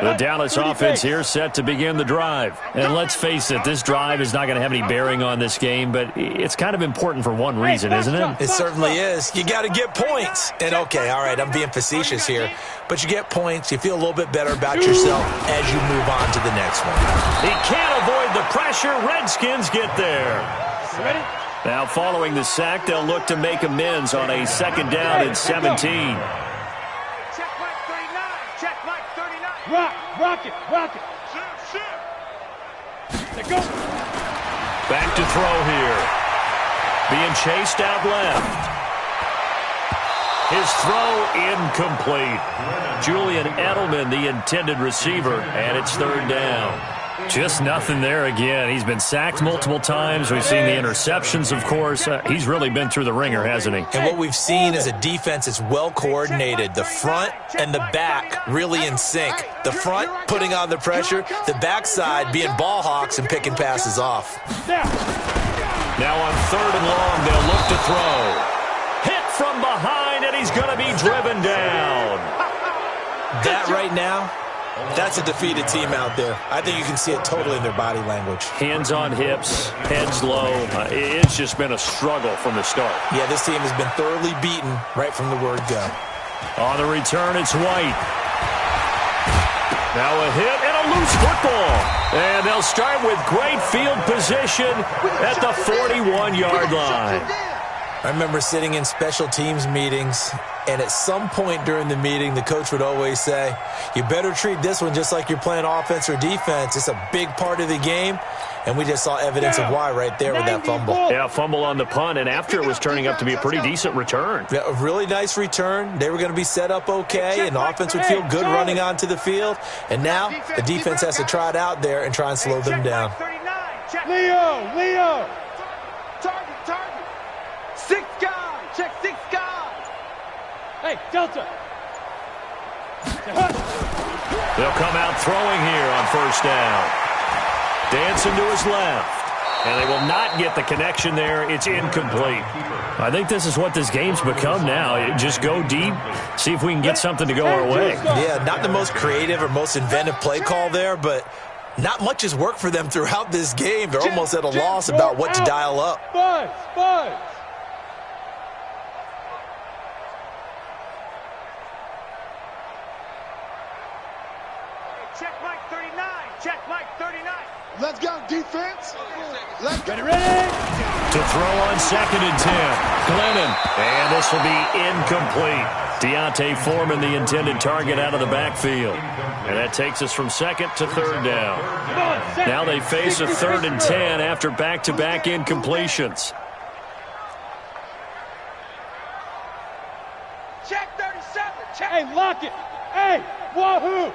The Dallas offense here set to begin the drive. And let's face it, this drive is not going to have any bearing on this game, but it's kind of important for one reason, isn't it? It certainly is. You got to get points. And okay, all right, I'm being facetious here, but you get points, you feel a little bit better about yourself as you move on to the next one. He can't avoid the pressure. Redskins get there. Ready? Now following the sack, they'll look to make amends on a 2nd down and 17. Check Mike 39, check Mike 39. Rock it. Shoot. Let go. Back to throw here. Being chased out left. His throw incomplete. Julian Edelman, the intended receiver, and it's third down. Just nothing there again. He's been sacked multiple times. We've seen the interceptions, of course. He's really been through the ringer, hasn't he? And what we've seen is a defense that's well coordinated. The front and the back really in sync. The front putting on the pressure, the backside being ball hawks and picking passes off. Now on third and long, they'll look to throw. Hit from behind, and he's going to be driven down. That right now, that's a defeated team out there. I think you can see it totally in their body language. Hands on hips, heads low. It's just been a struggle from the start. Yeah, this team has been thoroughly beaten right from the word go. On the return, it's White. Now a hit and a loose football. And they'll start with great field position at the 41-yard line. I remember sitting in special teams meetings, and at some point during the meeting, the coach would always say, you better treat this one just like you're playing offense or defense. It's a big part of the game, and we just saw evidence of why right there with that fumble. Yeah, fumble on the punt, and after it was turning up to be a pretty decent return. Yeah, a really nice return. They were going to be set up okay, and the offense would feel good running onto the field. And now the defense has to try it out there and try and slow them down. Leo! Target! 6 guys! Check 6 guys! Hey, Delta! They'll come out throwing here on first down. Dancing to his left. And they will not get the connection there. It's incomplete. I think this is what this game's become now. Just go deep, see if we can get something to go our way. Yeah, not the most creative or most inventive play call there, but not much has worked for them throughout this game. They're almost at a loss about what to dial up. Buzz! Check Mike 39. Check Mike 39. Let's go, defense. Let's go. Ready? To throw on 2nd and 10. Glennon. And this will be incomplete. Deontay Foreman, the intended target, out of the backfield. And that takes us from 2nd to 3rd down. Now they face a 3rd and 10 after back-to-back incompletions. Check 37. Check. Hey, lock it. Hey, wahoo.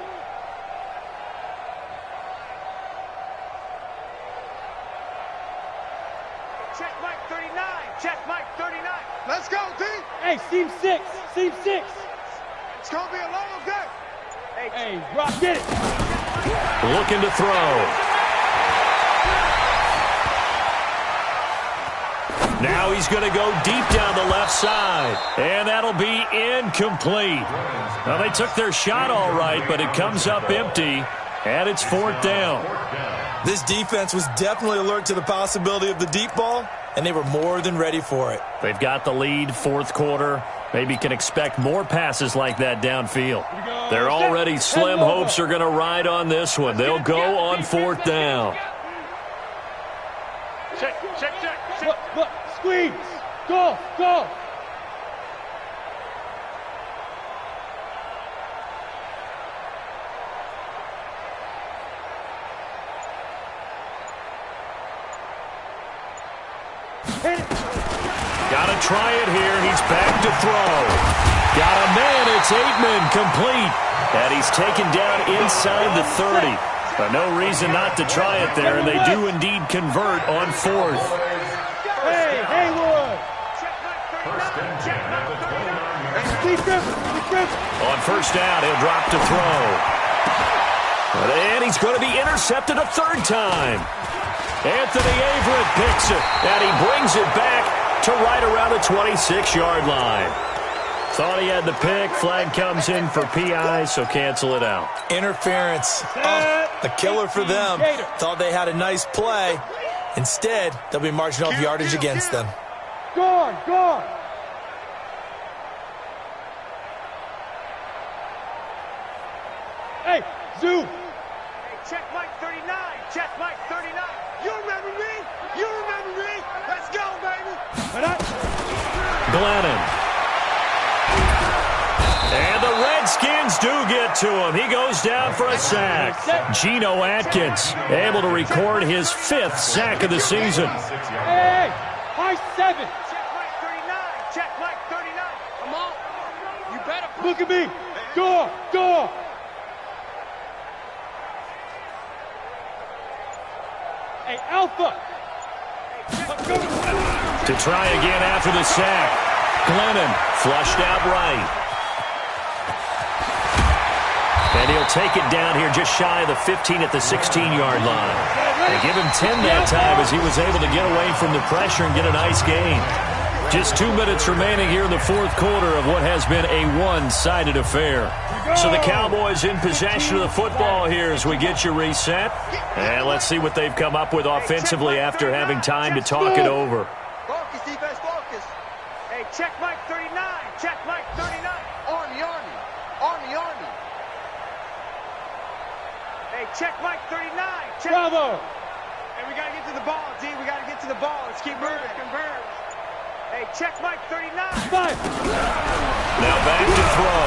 Check Mike 39. Check Mike 39. Let's go, D. Hey, seam 6. Seam 6. It's going to be a long day. Hey, Rock, get it. Looking to throw. Now he's going to go deep down the left side. And that'll be incomplete. Well, they took their shot all right, but it comes up empty. And it's 4th down. This defense was definitely alert to the possibility of the deep ball, and they were more than ready for it. They've got the lead, 4th quarter. Maybe can expect more passes like that downfield. They're already slim hopes are going to ride on this one. They'll go on 4th down. Check. Look, squeeze. Go. Gotta try it here. He's back to throw. Got a man. It's Aitman, complete. And he's taken down inside the 30. But no reason not to try it there, and they do indeed convert on 4th. Hey, Haywood. First and 10 at the 29-yard line. On first down, he'll drop to throw. And he's going to be intercepted a 3rd time. Anthony Averett picks it, and he brings it back to right around the 26-yard line. Thought he had the pick. Flag comes in for PI, so cancel it out. Interference. A killer for them. Thought they had a nice play. Instead, they'll be marching off yardage against them. Go on. Hey, Zoo. Hey, check Mike 39. Check Mike 39. You remember me? Let's go, baby. Glennon. And the Redskins do get to him. He goes down for a sack. Geno Atkins able to record his 5th sack of the season. Hey, high 7. Check Mike 39. Check Mike 39. Come on. Look at me. Door. Hey, Alpha. To try again after the sack. Glennon flushed out right. And he'll take it down here just shy of the 15 at the 16-yard line. They give him 10 that time as he was able to get away from the pressure and get a nice gain. Just 2 minutes remaining here in the fourth quarter of what has been a one-sided affair. So the Cowboys in possession of the football here as we get you reset. And let's see what they've come up with offensively after having time to talk it over. Focus, defense, focus. Hey, check Mike 39. Check Mike 39. Army. Hey, check Mike 39. Check. Bravo. Hey, we got to get to the ball, D. We got to get to the ball. Let's keep moving. Convert. Hey, check Mike 39. Five. Now back to throw.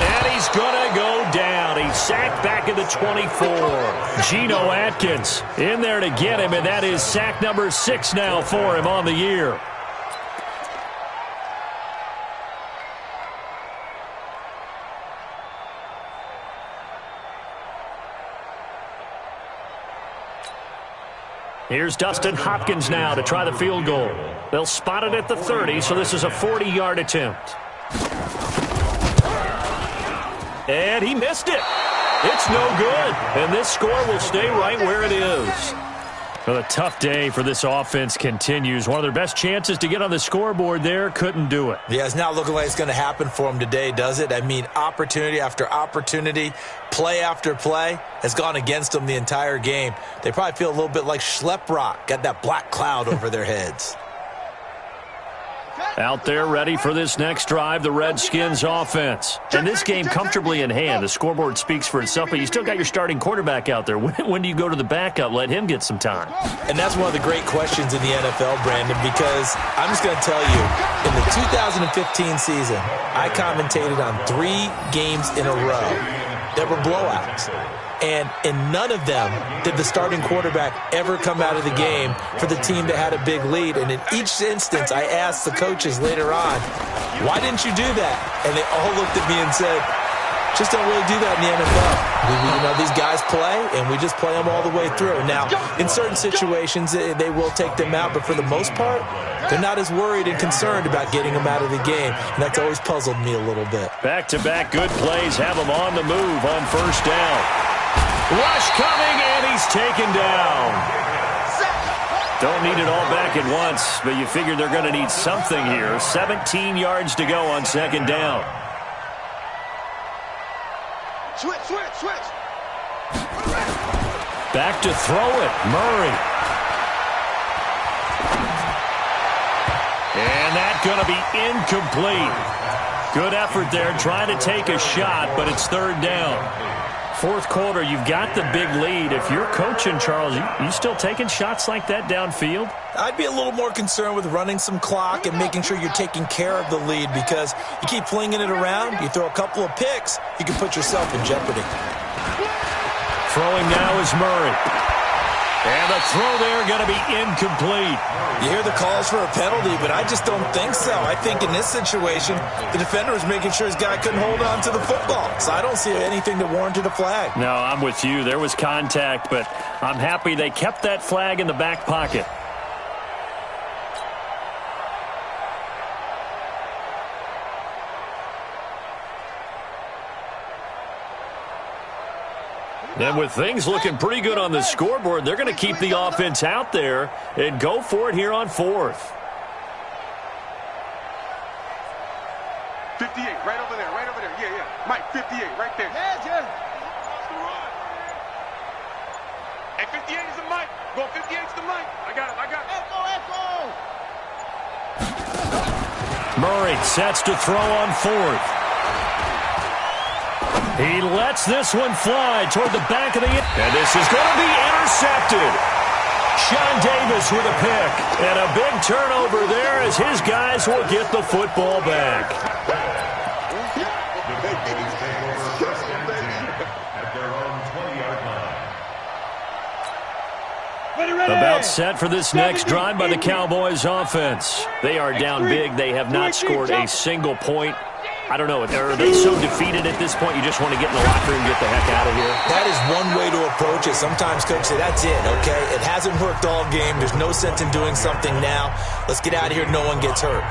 And he's going to go down. He's sacked back at the 24. Geno Atkins in there to get him, and that is sack number 6 now for him on the year. Here's Dustin Hopkins now to try the field goal. They'll spot it at the 30, so this is a 40-yard attempt. And he missed it. It's no good. And this score will stay right where it is. Well, a tough day for this offense continues. One of their best chances to get on the scoreboard there, couldn't do it. Yeah, it's not looking like it's going to happen for them today, does it? I mean, opportunity after opportunity, play after play has gone against them the entire game. They probably feel a little bit like Schleprock, got that black cloud over their heads. Out there ready for this next drive, the Redskins offense. And this game comfortably in hand. The scoreboard speaks for itself, but you still got your starting quarterback out there. When do you go to the backup? Let him get some time. And that's one of the great questions in the NFL, Brandon, because I'm just going to tell you, in the 2015 season, I commentated on 3 games in a row that were blowouts. And in none of them did the starting quarterback ever come out of the game for the team that had a big lead. And in each instance, I asked the coaches later on, why didn't you do that? And they all looked at me and said, just don't really do that in the NFL. You know, these guys play, and we just play them all the way through. Now, in certain situations, they will take them out, but for the most part, they're not as worried and concerned about getting them out of the game, and that's always puzzled me a little bit. Back-to-back good plays have them on the move on first down. Rush coming, and he's taken down. Don't need it all back at once, but you figure they're going to need something here. 17 yards to go on second down. Switch. Back to throw it, Murray. And that's going to be incomplete. Good effort there, trying to take a shot, but it's third down. Fourth quarter, you've got the big lead. If you're coaching, Charles, you still taking shots like that downfield? I'd be a little more concerned with running some clock and making sure you're taking care of the lead, because you keep flinging it around, you throw a couple of picks, you can put yourself in jeopardy. Throwing now is Murray. And the throw there going to be incomplete. You hear the calls for a penalty, but I just don't think so. I think in this situation, the defender was making sure his guy couldn't hold on to the football. So I don't see anything that warranted a flag. No, I'm with you. There was contact, but I'm happy they kept that flag in the back pocket. And with things looking pretty good on the scoreboard, they're going to keep the offense out there and go for it here on fourth. 58, right over there. Yeah. Mike, 58, right there. Yeah. Hey, 58 is the Mike. Go 58 is the Mike. I got it. Echo. Murray sets to throw on fourth. He lets this one fly toward the back of the end. And this is going to be intercepted. Sean Davis with a pick. And a big turnover there as his guys will get the football back. About set for this next drive by the Cowboys offense. They are down big. They have not scored a single point I don't know. Are they so defeated at this point you just want to get in the locker room and get the heck out of here? That is one way to approach it. Sometimes coaches say, that's it, okay? It hasn't worked all game. There's no sense in doing something now. Let's get out of here. No one gets hurt.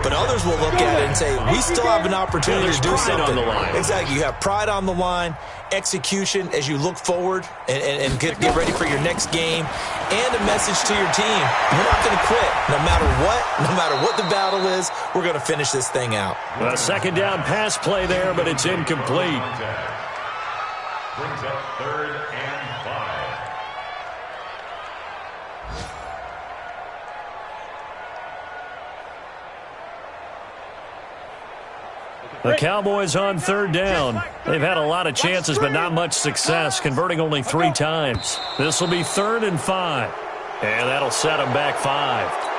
But others will look at it and say, we still have an opportunity to do something. On the line. Exactly. You have pride on the line, execution as you look forward and get ready for your next game, and a message to your team. We're not going to quit. No matter what the battle is, we're going to finish this thing out. A second down pass play there, but it's incomplete. Brings up 3rd and 5. The Cowboys on 3rd down. They've had a lot of chances, but not much success, converting only 3 times. This will be 3rd and 5, and that'll set them back 5.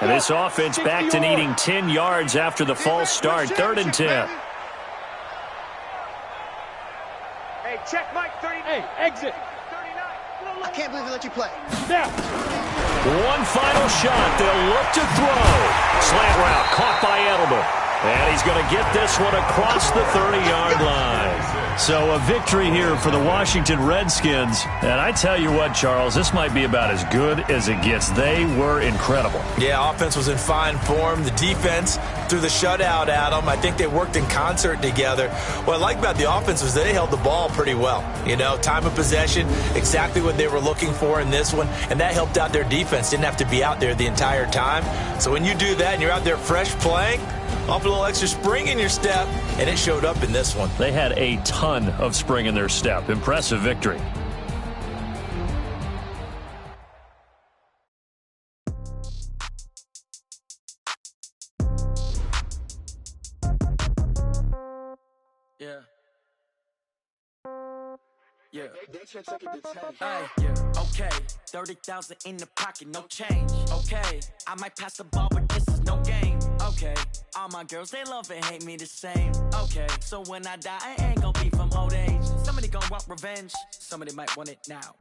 And this offense back to needing 10 yards after the false start. 3rd and 10. Hey, check Mike 39. Hey, exit. 39. I can't believe they let you play. Now. One final shot. They'll look to throw. Slant route caught by Edelman. And he's going to get this one across the 30-yard line. So a victory here for the Washington Redskins. And I tell you what, Charles, this might be about as good as it gets. They were incredible. Yeah, offense was in fine form. The defense through the shutout, Adam. I think they worked in concert together. What I like about the offense was they held the ball pretty well. You know, time of possession, exactly what they were looking for in this one. And that helped out their defense. Didn't have to be out there the entire time. So when you do that and you're out there fresh playing, off a little extra spring in your step, and it showed up in this one. They had a ton of spring in their step. Impressive victory. Yeah. Yeah. Yeah. Okay. 30,000 in the pocket, no change. Okay. I might pass the ball, but this is no game. Okay. All my girls, they love and hate me the same. Okay. So when I die, I ain't gonna be from old age. Somebody gonna want revenge. Somebody might want it now.